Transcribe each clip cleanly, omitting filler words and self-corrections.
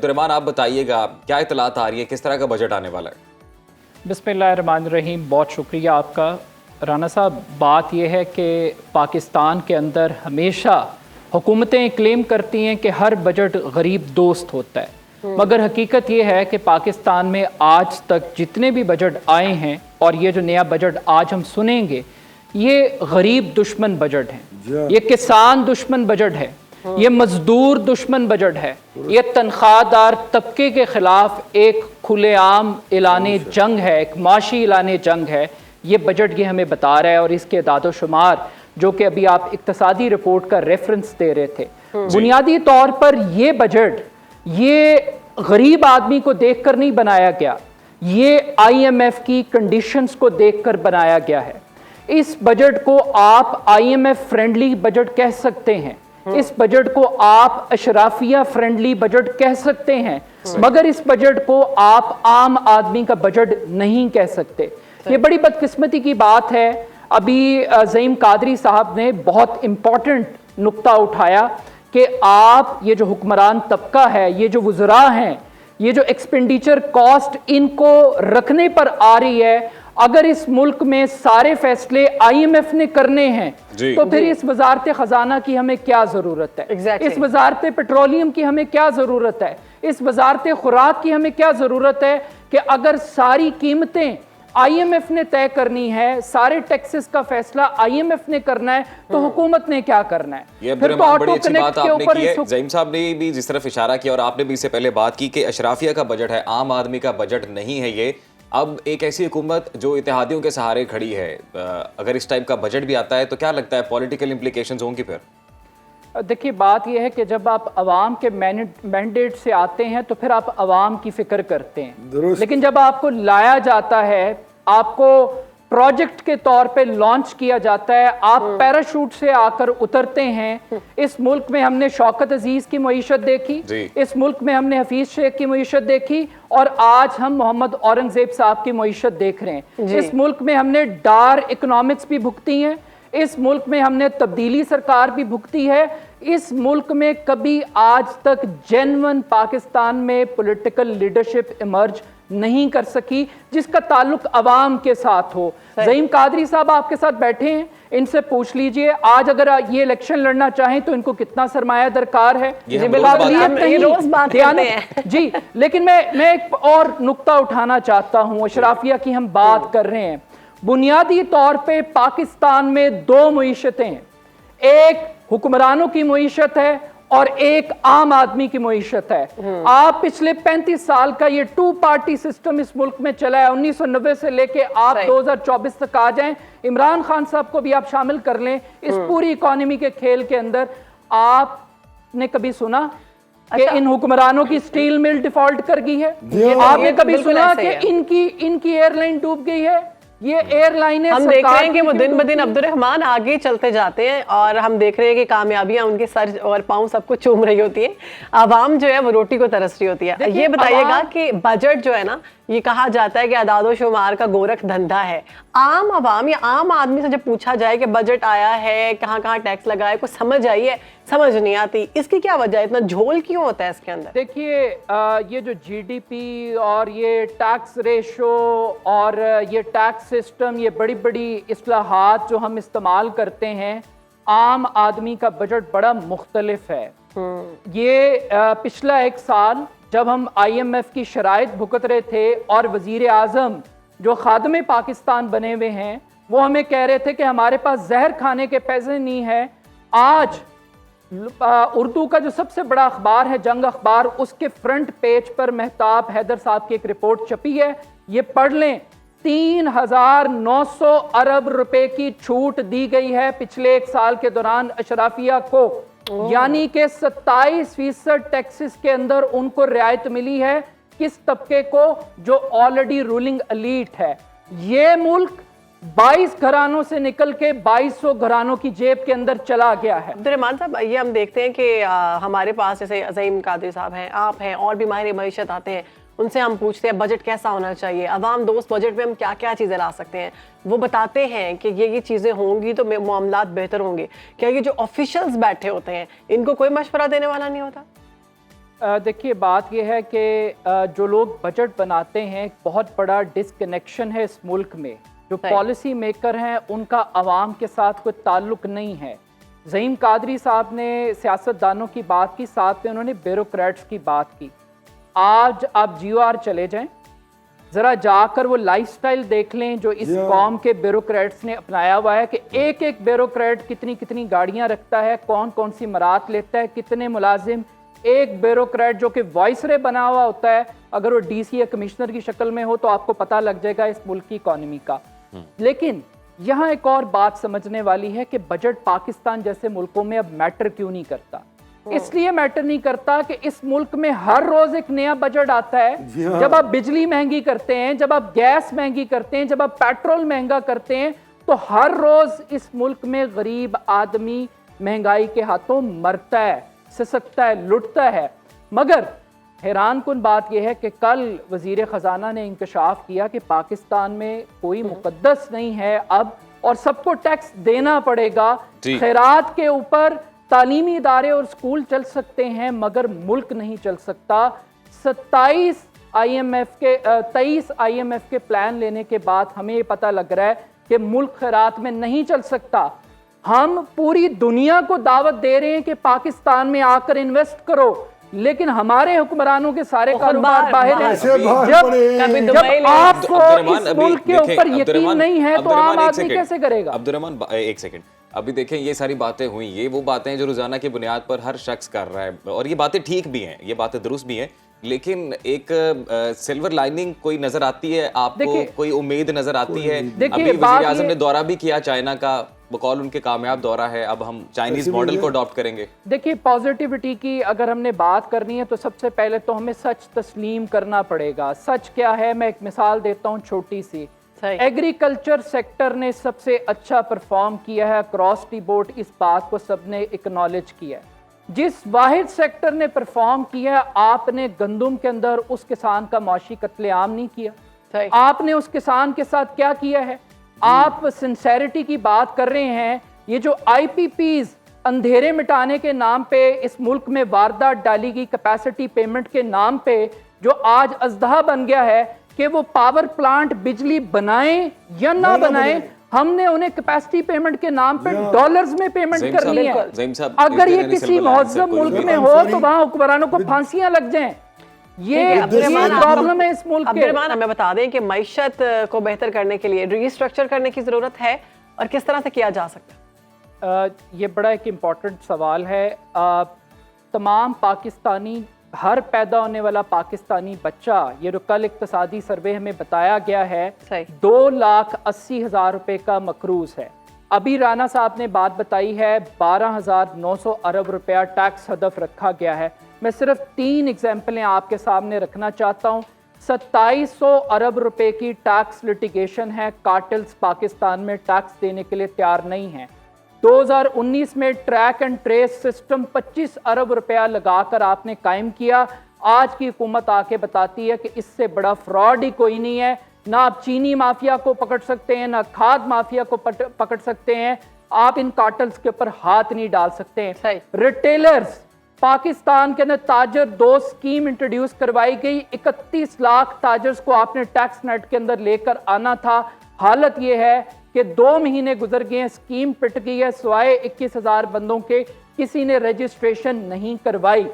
Abdurrahman, आप बताइएगा क्या इत्तलात आ रही है, किस तरह का बजट आने वाला है? बिस्मिल्लाहिर्रहमानिर्रहीम, बहुत शुक्रिया आपका राना साहब। बात यह है कि पाकिस्तान के अंदर हमेशा हुकूमतें क्लेम करती हैं कि हर बजट गरीब दोस्त होता है, मगर हकीकत यह है कि पाकिस्तान में आज तक जितने भी बजट आए हैं और ये जो नया बजट आज हम सुनेंगे, ये गरीब दुश्मन बजट है, ये किसान दुश्मन बजट है, ये मजदूर दुश्मन बजट है, ये तनख्वाहदार तबके के खिलाफ एक खुलेआम ऐलाने जंग है, एक माशी ऐलाने जंग है। ये बजट ये हमें बता रहा है। और इसके दादो शुमार जो कि अभी आप इक्तसादी रिपोर्ट का रेफरेंस दे रहे थे, बुनियादी तौर पर ये बजट ये गरीब आदमी को देखकर नहीं बनाया गया, ये IMF की कंडीशंस को देखकर बनाया गया है। इस बजट को आप IMF फ्रेंडली बजट कह सकते हैं, इस बजट को आप अशराफिया फ्रेंडली बजट कह सकते हैं, मगर इस बजट को आप आम आदमी का बजट नहीं कह सकते। ये बड़ी बदकिस्मती की बात है। अभी ज़ईम कादरी साहब ने बहुत इंपॉर्टेंट नुक्ता उठाया कि आप ये जो हुक्मरान तबका है, ये जो वज़रा हैं, ये जो एक्सपेंडिचर कॉस्ट इनको रखने पर आ रही है, अगर इस मुल्क में सारे फैसले IMF ने करने हैं तो फिर इस वजारत खजाना की हमें क्या जरूरत है? इस वजारत पेट्रोलियम की हमें क्या जरूरत है? इस वजारत खुराक की हमें क्या जरूरत है? कि अगर सारी कीमतें IMF ने तय करनी है, सारे टैक्सेस का फैसला IMF ने करना है, तो हुकूमत ने क्या करना है? ये फिर तो बड़ी अच्छी बात आपने की है। ज़ईम साहब ने भी जिस तरफ इशारा किया और आपने भी इससे पहले बात की कि अशराफिया का बजट है, आम आदमी का बजट नहीं है ये। अब एक ऐसी हुकूमत जो इत्तेहादियों के सहारे खड़ी है, अगर इस टाइप का बजट भी आता है तो क्या लगता है पॉलिटिकल इम्प्लीकेशंस होंगी फिर? देखिए, बात यह है कि जब आप अवाम के मैंडेट से आते हैं तो फिर आप अवाम की फिक्र करते हैं, लेकिन जब आपको लाया जाता है, आपको प्रोजेक्ट के तौर पे लॉन्च किया जाता है, आप पैराशूट से आकर उतरते हैं। इस मुल्क में हमने शौकत अजीज की मईशत देखी, इस मुल्क में हमने हफीज शेख की मईशत देखी, और आज हम मोहम्मद औरंगजेब साहब की मईशत देख रहे हैं। इस मुल्क में हमने डार इकोनॉमिक्स भी भुगती हैं, इस मुल्क में हमने तब्दीली सरकार भी भुगती है। इस मुल्क में कभी आज तक जेन्युइन पाकिस्तान में पॉलिटिकल लीडरशिप इमर्ज नहीं कर सकी जिसका ताल्लुक अवाम के साथ हो। ज़ईम कादरी साहब आपके साथ बैठे हैं, इनसे पूछ लीजिए आज अगर ये इलेक्शन लड़ना चाहें तो इनको कितना सरमाया दरकार है? जी, लेकिन मैं एक और नुक्ता उठाना चाहता हूं। अशराफिया की हम बात कर रहे हैं, बुनियादी तौर पे पाकिस्तान में दो मईशतें हैं, एक हुक्मरानों की मईशत है और एक आम आदमी की मईशत है। आप पिछले 35 साल का ये 2 पार्टी सिस्टम इस मुल्क में चला है, 1990 से लेके आप 2024 तक आ जाएं, इमरान खान साहब को भी आप शामिल कर लें इस पूरी इकोनॉमी के खेल के अंदर। आपने कभी सुना कि इन हुक्मरानों की स्टील मिल डिफॉल्ट कर गई है? आपने कभी सुना कि इनकी एयरलाइन डूब गई है? ये एयरलाइनें हम देख रहे हैं कि वो दिन ब दिन अब्दुर्रहमान आगे चलते जाते हैं और हम देख रहे हैं कि कामयाबियां उनके सर और पांव सबको चूम रही होती है, आवाम जो है वो रोटी को तरस रही होती है। ये बताइएगा कि बजट जो है ना, ये कहा जाता है कि अदादो शुमार का गोरख धंधा है। आम आवाम या आम आदमी से जब पूछा जाए कि बजट आया है, कहाँ कहाँ टैक्स लगा है, कुछ समझ आई है? समझ नहीं आती। इसकी क्या वजह है, इतना झोल क्यों होता है इसके अंदर? देखिए, ये जो GDP और ये टैक्स रेशो और ये टैक्स सिस्टम, ये बड़ी बड़ी इस्लाहात जो हम इस्तेमाल करते हैं, आम आदमी का बजट बड़ा मुख्तलिफ है। ये पिछला 1 साल जब हम IMF की शराइत भुगत रहे थे और वजीर आज़म जो खादमे पाकिस्तान बने हुए हैं वो हमें कह रहे थे कि हमारे पास जहर खाने के पैसे नहीं है। आज उर्दू का जो सबसे बड़ा अखबार है जंग अखबार, उसके फ्रंट पेज पर मेहताब हैदर साहब की एक रिपोर्ट छपी है, ये पढ़ लें। 3,900 अरब रुपए की छूट दी गई है पिछले 1 साल के दौरान अशराफिया को, यानी कि 27% टैक्सेस के अंदर उनको रियायत मिली है। किस तबके को? जो ऑलरेडी रूलिंग एलीट है। ये मुल्क 22 घरानों से निकल के 2200 घरानों की जेब के अंदर चला गया है। अब्दुर्रहमान साहब, ये हम देखते हैं कि हमारे पास जैसे ज़ईम कादरी साहब हैं, आप हैं, और भी माहिर मईशत आते हैं, उनसे हम पूछते हैं बजट कैसा होना चाहिए, अवाम दोस्त बजट में हम क्या क्या चीज़ें ला सकते हैं। वो बताते हैं कि ये चीज़ें होंगी तो मामलात बेहतर होंगे। क्या ये जो ऑफिशियल्स बैठे होते हैं इनको कोई मशवरा देने वाला नहीं होता? देखिए बात यह है कि जो लोग बजट बनाते हैं एक बहुत बड़ा डिसकनेक्शन है इस मुल्क में। जो पॉलिसी मेकर हैं उनका आवाम के साथ कोई ताल्लुक नहीं है। ज़हीम कादरी साहब ने सियासतदानों की बात की, साथ में उन्होंने ब्यूरोक्रेट्स की बात की। आज आप GOR चले जाएं, ज़रा जाकर वो लाइफस्टाइल देख लें जो इस कौम के ब्यूरोक्रेट्स ने अपनाया हुआ है कि एक एक ब्यूरोक्रेट कितनी कितनी गाड़ियां रखता है, कौन कौन सी मरात लेता है, कितने मुलाजिम। एक ब्यूरोक्रेट जो कि वॉइसरे बना हुआ होता है, अगर वो DC या कमिश्नर की शक्ल में हो तो आपको पता लग जाएगा इस मुल्क की इकॉनमी का। लेकिन यहाँ एक और बात समझने वाली है कि बजट पाकिस्तान जैसे मुल्कों में अब मैटर क्यों नहीं करता। इसलिए मैटर नहीं करता कि इस मुल्क में हर रोज एक नया बजट आता है। जब आप बिजली महंगी करते हैं, जब आप गैस महंगी करते हैं, जब आप पेट्रोल महंगा करते हैं, तो हर रोज इस मुल्क में गरीब आदमी महंगाई के हाथों मरता है, सिसकता है, लुटता है। मगर हैरान कुन बात यह है कि कल वजीर खजाना ने इंकशाफ किया कि पाकिस्तान में कोई मुकद्दस नहीं है अब, और सबको टैक्स देना पड़ेगा। खैरात के ऊपर तालीमी इदारे और स्कूल चल सकते हैं मगर मुल्क नहीं चल सकता। 23 IMF के प्लान लेने के बाद हमें ये पता लग रहा है कि मुल्क खैरात में नहीं चल सकता। हम पूरी दुनिया को दावत दे रहे हैं कि पाकिस्तान में आकर इन्वेस्ट करो, लेकिन हमारे हुक्मरानों के सारे कारोबार बाहर हैं। जब आपको इस मुल्क के ऊपर यकीन नहीं है तो आम आदमी कैसे करेगा? अब्दुर्रहमान एक सेकंड, अभी देखें ये सारी बातें हुई, ये वो बातें हैं जो रोजाना की बुनियाद पर हर शख्स कर रहा है, और ये बातें ठीक भी हैं, ये बातें दुरुस्त भी हैं, लेकिन एक सिल्वर लाइनिंग कोई नजर आती है आपको? कोई उम्मीद नजर आती है? अभी वजीर आजम ने दौरा भी किया चाइना का, बकौल उनके कामयाब दौरा है, अब हम चाइनीज मॉडल को अडॉप्ट करेंगे। देखिए पॉजिटिविटी की अगर हमने बात करनी है तो सबसे पहले तो हमें सच तस्लीम करना पड़ेगा। सच क्या है, मैं एक मिसाल देता हूँ छोटी सी। एग्रीकल्चर सेक्टर ने सबसे अच्छा परफॉर्म किया है अक्रॉस दी बोर्ड, इस बात को सबने एक्नॉलेज किया है। जिस वाहिद सेक्टर ने परफॉर्म किया है, आपने गंदुम के अंदर उस किसान का माशी कत्लेआम नहीं किया। आपने उस किसान के साथ क्या किया है? आप सिंसेरिटी की बात कर रहे हैं। ये जो IPPs अंधेरे मिटाने के नाम पे इस मुल्क में वारदात डाली गई, कैपेसिटी पेमेंट के नाम पे, जो आज अजदहा बन गया है कि वो पावर प्लांट बिजली बनाएं या ना बनाएं, हमने उन्हें कैपेसिटी पेमेंट के नाम पे डॉलर्स में पेमेंट करनी है। अगर ये किसी महज़्ज़ब मुल्क में हो तो वहां हुक्मरानों को फांसियां लग जाएं। ये प्रॉब्लम है इस मुल्क के। अब्दुर्रहमान, हमें बता दें कि मईशत को बेहतर करने के लिए रीस्ट्रक्चर करने की जरूरत है और किस तरह से किया जा सकता है? ये बड़ा एक इम्पॉर्टेंट सवाल है। तमाम पाकिस्तानी, हर पैदा होने वाला पाकिस्तानी बच्चा, ये जो कल इक्तिसादी सर्वे हमें बताया गया है, 2,80,000 रुपए का मकरूज है। अभी राना साहब ने बात बताई है 12,900 अरब रुपया टैक्स हदफ रखा गया है। मैं सिर्फ 3 एग्जाम्पलें आपके सामने रखना चाहता हूँ। 2700 अरब रुपए की टैक्स लिटिगेशन है। कार्टेल्स पाकिस्तान में टैक्स देने के लिए तैयार नहीं है। 2019 में ट्रैक एंड ट्रेस सिस्टम 25 अरब रुपया लगाकर आपने कायम किया। आज की हुकूमत आके बताती है कि इससे बड़ा फ्रॉड ही कोई नहीं है। ना आप चीनी माफिया को पकड़ सकते हैं, ना खाद माफिया को पकड़ सकते हैं। आप इन कार्टल्स के ऊपर हाथ नहीं डाल सकते हैं। रिटेलर्स पाकिस्तान के अंदर ताजर 2 स्कीम इंट्रोड्यूस करवाई गई। 31 लाख ताजर्स को आपने टैक्स नेट के अंदर लेकर आना था। हालत यह है कि 2 महीने गुजर गए हैं, स्कीम पिट गई है। सिवाय 21,000 बंदों के किसी ने रजिस्ट्रेशन नहीं करवाई।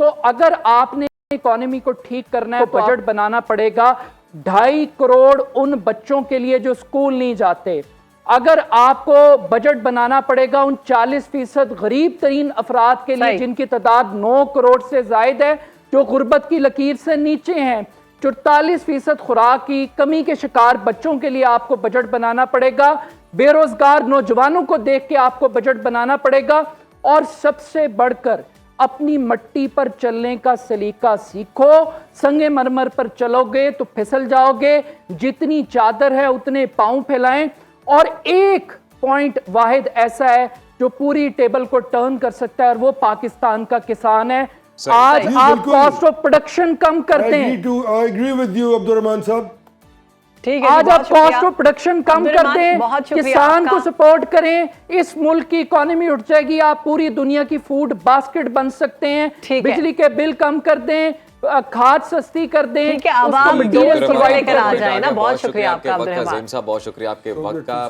तो अगर आपने इकोनॉमी को ठीक करना है, बजट बनाना पड़ेगा। 2.5 करोड़ उन बच्चों के लिए जो स्कूल नहीं जाते। अगर आपको बजट बनाना पड़ेगा उन 40% गरीब तरीन अफराद के लिए जिनकी तादाद 9 करोड़ से जायद है, जो गुर्बत की लकीर से नीचे हैं। 44% खुराक की कमी के शिकार बच्चों के लिए आपको बजट बनाना पड़ेगा। बेरोजगार नौजवानों को देख के आपको बजट बनाना पड़ेगा। और सबसे बढ़कर अपनी मट्टी पर चलने का सलीका सीखो। संगे मरमर पर चलोगे तो फिसल जाओगे। जितनी चादर है उतने पांव फैलाएं। और एक पॉइंट वाहिद ऐसा है जो पूरी टेबल को टर्न कर सकता है, और वो पाकिस्तान का किसान है। आज आप कॉस्ट ऑफ प्रोडक्शन कम करते हैं। I agree with you, Abdurrahman साहब। ठीक है, आज बहुत आप शुक्रिया। कॉस्ट ऑफ प्रोडक्शन कम कर अब्दुल रहमान, दें, बहुत शुक्रिया किसान को आपका। सपोर्ट करें, इस मुल्क की इकोनॉमी उठ जाएगी, आप पूरी दुनिया की फूड बास्केट बन सकते हैं। ठीक है। बिजली के बिल कम कर दें, खाद सस्ती कर दें, ठीक है, उसको अब आप material दोस्त provide लेकर आ कर दें। जाए ना। बहुत शुक्रिया आपके आपका वक्त का अब्दुल रहमान। ज़हीम साहब, बहुत शुक्रिया आपके वक्त का।